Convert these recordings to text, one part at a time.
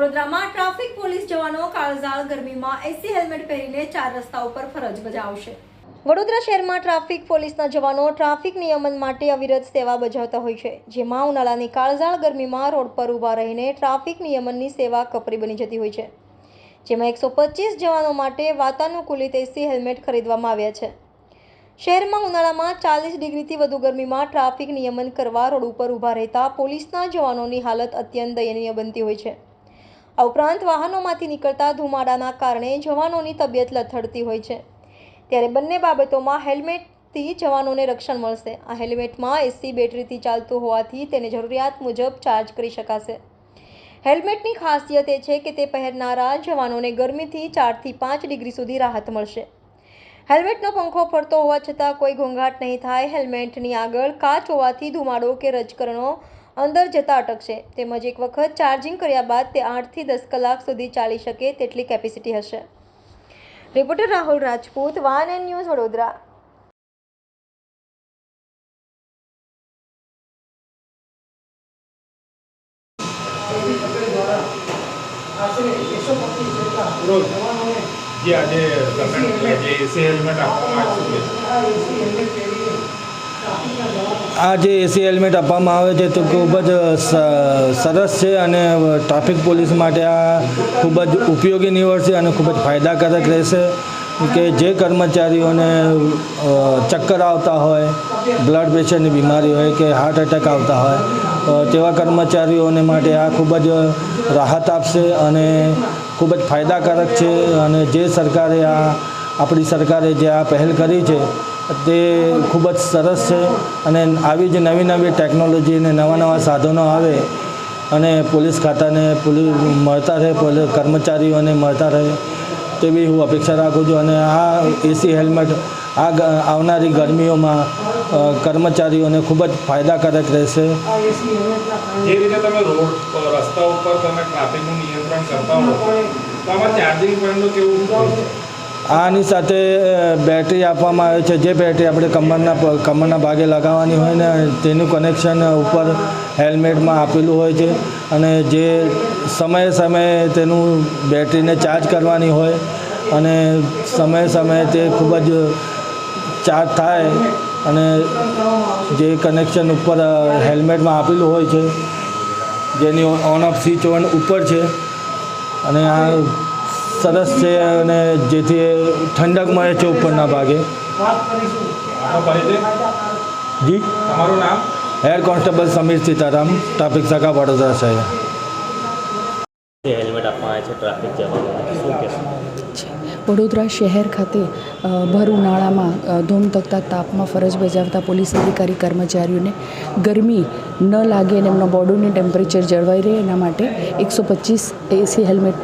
વડોદરામાં traffic police જવાનો કાળઝાળ ગરમીમાં એસી હેલ્મેટ પહેરીને 4 રસ્તા ઉપર ફરજ બજાવશે। વડોદરા શહેરમાં ટ્રાફિક પોલીસના જવાનો ટ્રાફિક નિયમન માટે અવિરત સેવા બજાવતા હોય છે, જેમાં ઉનાળાની કાળઝાળ ગરમીમાં રોડ પર ઊભા રહીને ટ્રાફિક નિયમનની સેવા કપરી બની જતી હોય છે, જેમાં 125 જવાનો માટે વાતાનુકૂલિત એસી હેલ્મેટ ખરીદવામાં આવ્યા છે। શહેરમાં ઉનાળામાં 40 ડિગ્રીથી વધુ ગરમીમાં ટ્રાફિક નિયમન કરવા રોડ ઉપર ઊભા રહેતા પોલીસના જવાનોની હાલત અત્યંત દયનીય બનતી હોય છે। આ ઉપરાંત વાહનોમાંથી નીકળતા ધુમાડાના કારણે જવાનોની તબિયત લથડતી હોય છે, ત્યારે બંને બાબતોમાં હેલ્મેટથી જવાનોને રક્ષણ મળશે। આ હેલ્મેટમાં એસી બેટરીથી ચાલતું હોવાથી તેને જરૂરિયાત મુજબ ચાર્જ કરી શકાશે। હેલ્મેટની ખાસિયત એ છે કે તે પહેરનારા જવાનોને ગરમીથી 4 થી 5 ડિગ્રી સુધી રાહત મળશે। હેલ્મેટનો પંખો ફરતો હોવા છતાં કોઈ ઘોંઘાટ નહીં થાય। હેલ્મેટની આગળ કાચ હોવાથી ધુમાડો કે રજકણો અંદર જતા અટકશે, તેમજ એક વખત ચાર્જિંગ કર્યા બાદ તે 8 થી 10 કલાક સુધી ચાલી શકે તેટલી કેપેસિટી હશે। Reporter Rahul Rajput, van and news, Vadodara. જે આજે જે એસી હેલ્મેટ આપવામાં આ જે એસી હેલ્મેટ આપવામાં આવે છે તે ખૂબ જ સરસ છે અને ટ્રાફિક પોલીસ માટે આ ખૂબ જ ઉપયોગી નીવડશે અને ખૂબ જ ફાયદાકારક રહેશે કે જે કર્મચારીઓને ચક્કર આવતા હોય, બ્લડ પ્રેશરની બીમારી હોય કે હાર્ટ એટેક આવતા હોય તેવા કર્મચારીઓને માટે આ ખૂબ જ રાહત આપશે અને ખૂબ જ ફાયદાકારક છે। અને જે સરકારે આપણી સરકારે જે આ પહેલ કરી છે તે ખૂબ જ સરસ છે અને આવી જ નવી નવી ટેકનોલોજી અને નવા સાધનો આવે અને પોલીસ ખાતાને મળતા રહે, કર્મચારીઓને મળતા રહે તેવી હું અપેક્ષા રાખું છું। અને આ એસી હેલ્મેટ આવનારી ગરમીઓમાં કર્મચારીઓને ખૂબ જ ફાયદાકારક રહેશે। જે રીતે તમે રસ્તા ઉપર તમે ટ્રાફિકનું નિયંત્રણ કરતા હો તો આમાં ચાર્જિંગ પોઈન્ટનું કેવું? આની સાથે બેટરી આપવામાં આવે છે, જે બેટરી આપણે કમરના ભાગે લગાવવાની હોય ને તેનું કનેક્શન ઉપર હેલ્મેટમાં આપેલું હોય છે અને જે સમયે સમયે તેનું બેટરીને ચાર્જ કરવાની હોય અને સમયે સમયે તે ખૂબ જ ચાર્જ થાય અને જે કનેક્શન ઉપર હેલ્મેટમાં આપેલું હોય છે જેની ઓન ઓફ સ્વિચ ઓન ઉપર છે અને આ સરસ છે અને જેથી ઠંડક મળે છે ઉપરના ભાગે। જી, તમારું નામ? Head constable Samir Sitaram, traffic શાખા, વડોદરા શહેર। હેલ્મેટ આપવામાં આવે છે ટ્રાફિક જવાનોને, શું કહેશો? વડોદરા શહેર ખાતે ભર ઉનાળામાં ધોમધકતા તાપમાં ફરજ બજાવતા પોલીસ અધિકારી કર્મચારીઓને ગરમી ન લાગે અને એમના બોડીનું ટેમ્પરેચર જળવાઈ રહે એના માટે 125 એસી હેલ્મેટ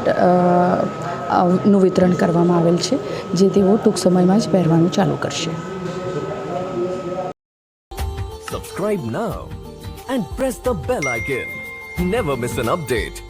નું વિતરણ કરવામાં આવેલ છે, જે તેઓ ટૂંક સમયમાં જ પહેરવાનું ચાલુ કરશે। Subscribe now and press the bell icon. Never miss an update.